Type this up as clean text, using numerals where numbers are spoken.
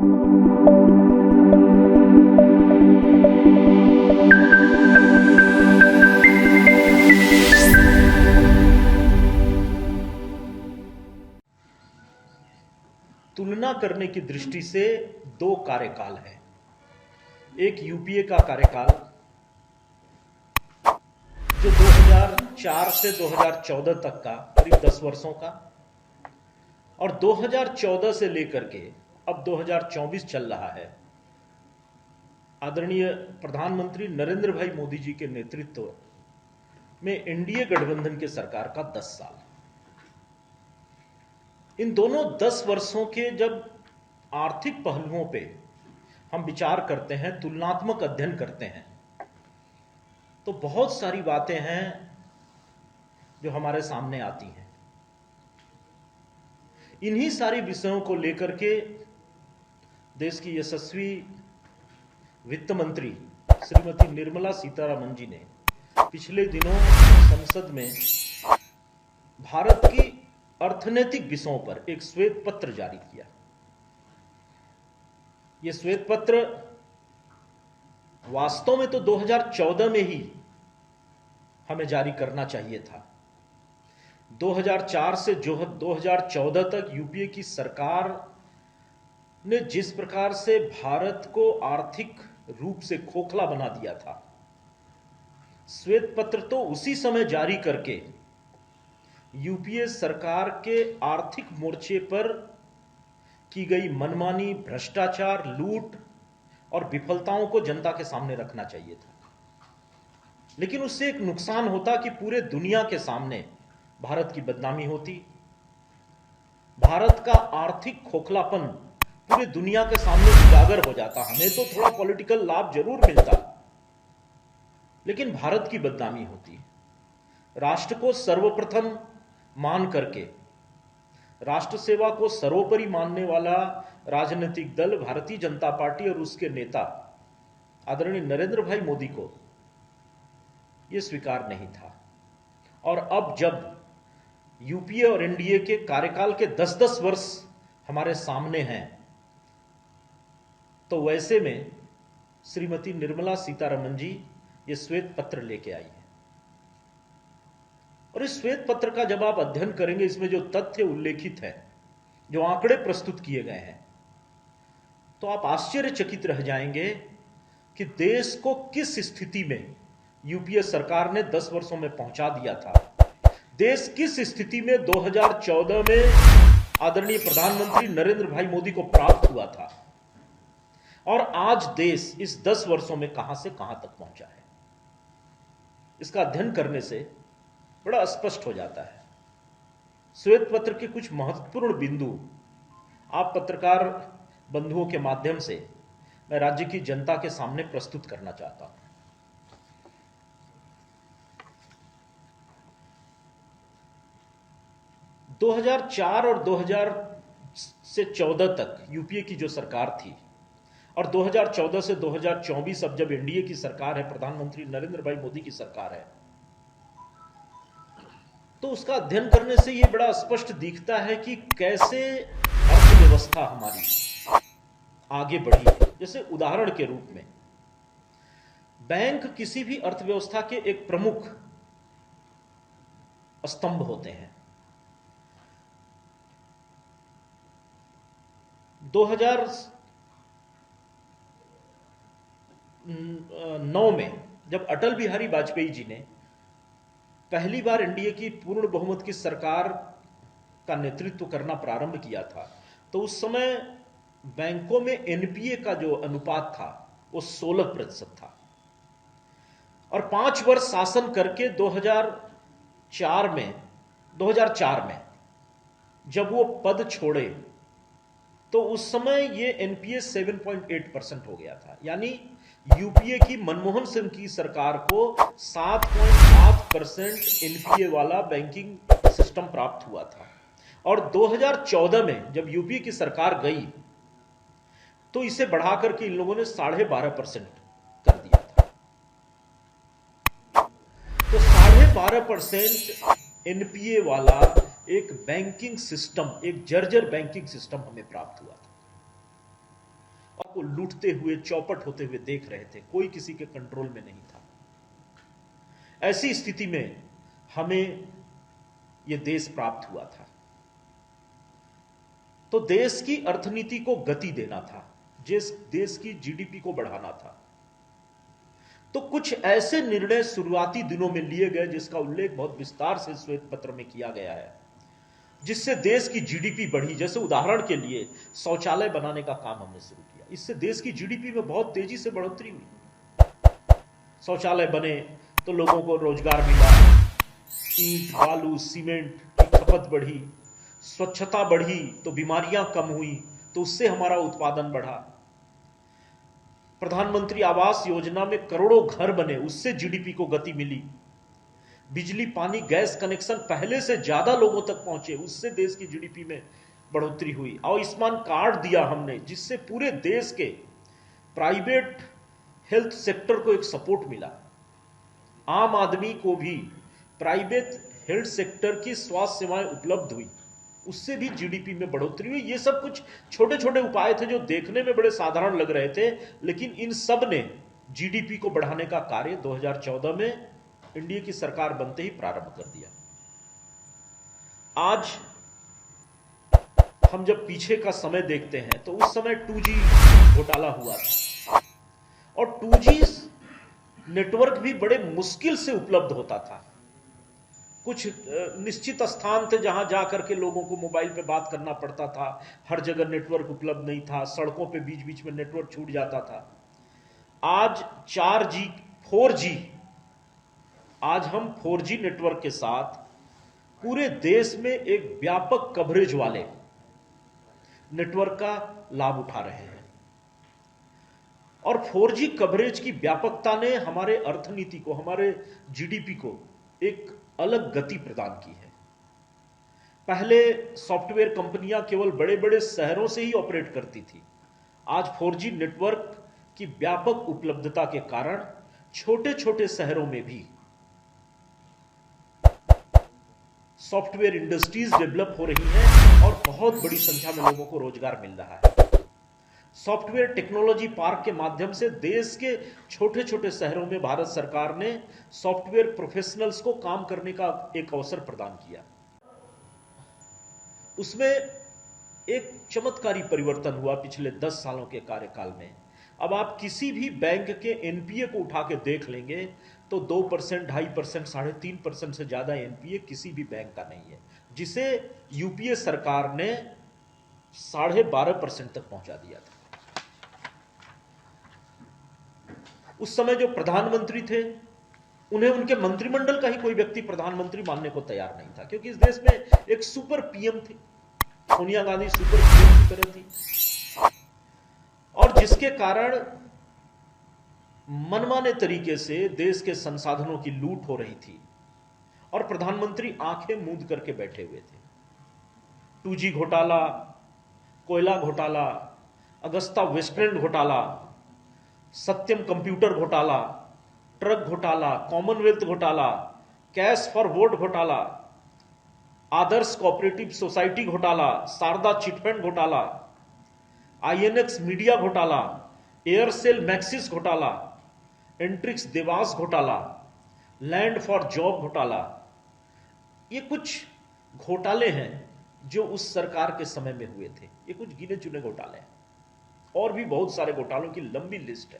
तुलना करने की दृष्टि से दो कार्यकाल हैं। एक यूपीए का कार्यकाल जो 2004 से 2014 तक का करीब 10 वर्षों का, और 2014 से लेकर के अब 2024 चल रहा है आदरणीय प्रधानमंत्री नरेंद्र भाई मोदी जी के नेतृत्व में एनडीए गठबंधन के सरकार का 10 साल। इन दोनों 10 वर्षों के जब आर्थिक पहलुओं पे हम विचार करते हैं, तुलनात्मक अध्ययन करते हैं, तो बहुत सारी बातें हैं जो हमारे सामने आती हैं। इन्हीं सारी विषयों को लेकर के देश की यशस्वी वित्त मंत्री श्रीमती निर्मला सीतारमण जी ने पिछले दिनों संसद में भारत की अर्थनैतिक विषयों पर एक श्वेत पत्र जारी किया। यह श्वेत पत्र वास्तव में तो 2014 में ही हमें जारी करना चाहिए था। 2004 से 2014 तक यूपीए की सरकार ने जिस प्रकार से भारत को आर्थिक रूप से खोखला बना दिया था, श्वेत पत्र तो उसी समय जारी करके यूपीए सरकार के आर्थिक मोर्चे पर की गई मनमानी, भ्रष्टाचार, लूट और विफलताओं को जनता के सामने रखना चाहिए था। लेकिन उससे एक नुकसान होता कि पूरे दुनिया के सामने भारत की बदनामी होती, भारत का आर्थिक खोखलापन पूरे दुनिया के सामने उजागर हो जाता। हमें तो थोड़ा पॉलिटिकल लाभ जरूर मिलता, लेकिन भारत की बदनामी होती। राष्ट्र को सर्वप्रथम मान करके, राष्ट्र सेवा को सर्वोपरि मानने वाला राजनीतिक दल भारतीय जनता पार्टी और उसके नेता आदरणीय नरेंद्र भाई मोदी को यह स्वीकार नहीं था। और अब जब यूपीए और एनडीए के कार्यकाल के 10-10 वर्ष हमारे सामने हैं, तो वैसे में श्रीमती निर्मला सीतारमण जी ये श्वेत पत्र लेके आई है। और इस श्वेत पत्र का जब आप अध्ययन करेंगे, इसमें जो तथ्य उल्लेखित है, जो आंकड़े प्रस्तुत किए गए हैं, तो आप आश्चर्यचकित रह जाएंगे कि देश को किस स्थिति में यूपीए सरकार ने 10 वर्षों में पहुंचा दिया था। देश किस स्थिति में 2014 में आदरणीय प्रधानमंत्री नरेंद्र भाई मोदी को प्राप्त हुआ था, और आज देश इस 10 वर्षों में कहां से कहां तक पहुंचा है। इसका अध्ययन करने से बड़ा स्पष्ट हो जाता है। श्वेत पत्र के कुछ महत्वपूर्ण बिंदु आप पत्रकार बंधुओं के माध्यम से मैं राज्य की जनता के सामने प्रस्तुत करना चाहता हूं। – 2004 और 2014 तक यूपीए की जो सरकार थी, और 2014 से 2024 अब जब एनडीए की सरकार है, प्रधानमंत्री नरेंद्र भाई मोदी की सरकार है, तो उसका अध्ययन करने से यह बड़ा स्पष्ट दिखता है कि कैसे अर्थव्यवस्था हमारी आगे बढ़ी है। जैसे उदाहरण के रूप में, बैंक किसी भी अर्थव्यवस्था के एक प्रमुख स्तंभ होते हैं। 2009 में जब अटल बिहारी वाजपेयी जी ने पहली बार एनडीए की पूर्ण बहुमत की सरकार का नेतृत्व करना प्रारंभ किया था, तो उस समय बैंकों में एनपीए का जो अनुपात था वो 16% था। और 5 वर्ष शासन करके 2004 में जब वो पद छोड़े, तो उस समय ये एनपीए 7.8% हो गया था। यानी यूपीए की मनमोहन सिंह की सरकार को 7.8% एनपीए वाला बैंकिंग सिस्टम प्राप्त हुआ था। और 2014 में जब यूपीए की सरकार गई, तो इसे बढ़ाकर के इन लोगों ने 12.5% कर दिया था। तो 12.5% एनपीए वाला एक बैंकिंग सिस्टम, एक जर्जर बैंकिंग सिस्टम हमें प्राप्त हुआ था। को लूटते हुए, चौपट होते हुए देख रहे थे, कोई किसी के कंट्रोल में नहीं था। ऐसी स्थिति में हमें यह देश प्राप्त हुआ था। तो देश की अर्थनीति को गति देना था, देश की जीडीपी को बढ़ाना था। तो कुछ ऐसे निर्णय शुरुआती दिनों में लिए गए जिसका उल्लेख बहुत विस्तार से श्वेत पत्र में किया गया है, जिससे देश की जीडीपी बढ़ी। जैसे उदाहरण के लिए शौचालय बनाने का काम हमने शुरू किया, इससे देश की जीडीपी में बहुत तेजी से बढ़ोतरी हुई। शौचालय बने तो लोगों को रोजगार मिला, ईंट, बालू, सीमेंट की खपत बढ़ी, स्वच्छता बढ़ी तो बीमारियां कम हुई, तो उससे हमारा उत्पादन बढ़ा। प्रधानमंत्री आवास योजना में करोड़ों घर बने, उससे जीडीपी को गति मिली। बिजली, पानी, गैस कनेक्शन पहले से ज्यादा लोगों तक पहुंचे, उससे देश की जीडीपी में बढ़ोतरी हुई। आयुष्मान कार्ड दिया हमने, जिससे पूरे देश के प्राइवेट हेल्थ सेक्टर को एक सपोर्ट मिला। आम आदमी को भी प्राइवेट हेल्थ सेक्टर की स्वास्थ्य सेवाएं उपलब्ध हुई, उससे भी जीडीपी में बढ़ोतरी हुई। ये सब कुछ छोटे छोटे उपाय थे जो देखने में बड़े साधारण लग रहे थे, लेकिन इन सब ने जीडीपी को बढ़ाने का कार्य 2014 में एनडीए की सरकार बनते ही प्रारंभ कर दिया। आज हम जब पीछे का समय देखते हैं तो उस समय 2G घोटाला हुआ था, और 2G नेटवर्क भी बड़े मुश्किल से उपलब्ध होता था। कुछ निश्चित स्थान थे जहां जाकर के लोगों को मोबाइल पे बात करना पड़ता था, हर जगह नेटवर्क उपलब्ध नहीं था, सड़कों पे बीच बीच में नेटवर्क छूट जाता था। आज 4G, 4G, आज हम 4G नेटवर्क के साथ पूरे देश में एक व्यापक कवरेज वाले नेटवर्क का लाभ उठा रहे हैं। और 4G कवरेज की व्यापकता ने हमारे अर्थनीति को, हमारे जीडीपी को एक अलग गति प्रदान की है। पहले सॉफ्टवेयर कंपनियां केवल बड़े बड़े शहरों से ही ऑपरेट करती थी। आज 4G नेटवर्क की व्यापक उपलब्धता के कारण छोटे छोटे शहरों में भी सॉफ्टवेयर इंडस्ट्रीज डेवलप हो रही हैं और बहुत बड़ी संख्या में लोगों को रोजगार मिल रहा है। सॉफ्टवेयर टेक्नोलॉजी पार्क के माध्यम से देश के छोटे छोटे शहरों में भारत सरकार ने सॉफ्टवेयर प्रोफेशनल्स को काम करने का एक अवसर प्रदान किया। उसमें एक चमत्कारी परिवर्तन हुआ पिछले 10 सालों के कार्यकाल में। अब आप किसी भी बैंक के एनपीए को उठा के देख लेंगे तो 2%, 2.5%, 3.5% से ज्यादा एनपीए किसी भी बैंक का नहीं है, जिसे यूपीए सरकार ने 12.5% तक पहुंचा दिया था। उस समय जो प्रधानमंत्री थे, उन्हें उनके मंत्रिमंडल का ही कोई व्यक्ति प्रधानमंत्री मानने को तैयार नहीं था, क्योंकि इस देश में एक सुपर पीएम थी, सोनिया गांधी सुपर पीएम की तरह थी, और जिसके कारण मनमाने तरीके से देश के संसाधनों की लूट हो रही थी और प्रधानमंत्री आंखें मूंद करके बैठे हुए थे। 2G घोटाला, कोयला घोटाला, अगस्ता वेस्टलैंड घोटाला, सत्यम कंप्यूटर घोटाला, ट्रक घोटाला, कॉमनवेल्थ घोटाला, कैश फॉर वोट घोटाला, आदर्श कोऑपरेटिव सोसाइटी घोटाला, शारदा चिटफंड घोटाला, आईएनएक्स मीडिया घोटाला, एयरसेल मैक्सिस घोटाला, एंट्रिक्स देवास घोटाला, लैंड फॉर जॉब घोटाला। ये कुछ घोटाले हैं जो उस सरकार के समय में हुए थे। ये कुछ गिने चुने घोटाले हैं, और भी बहुत सारे घोटालों की लंबी लिस्ट है।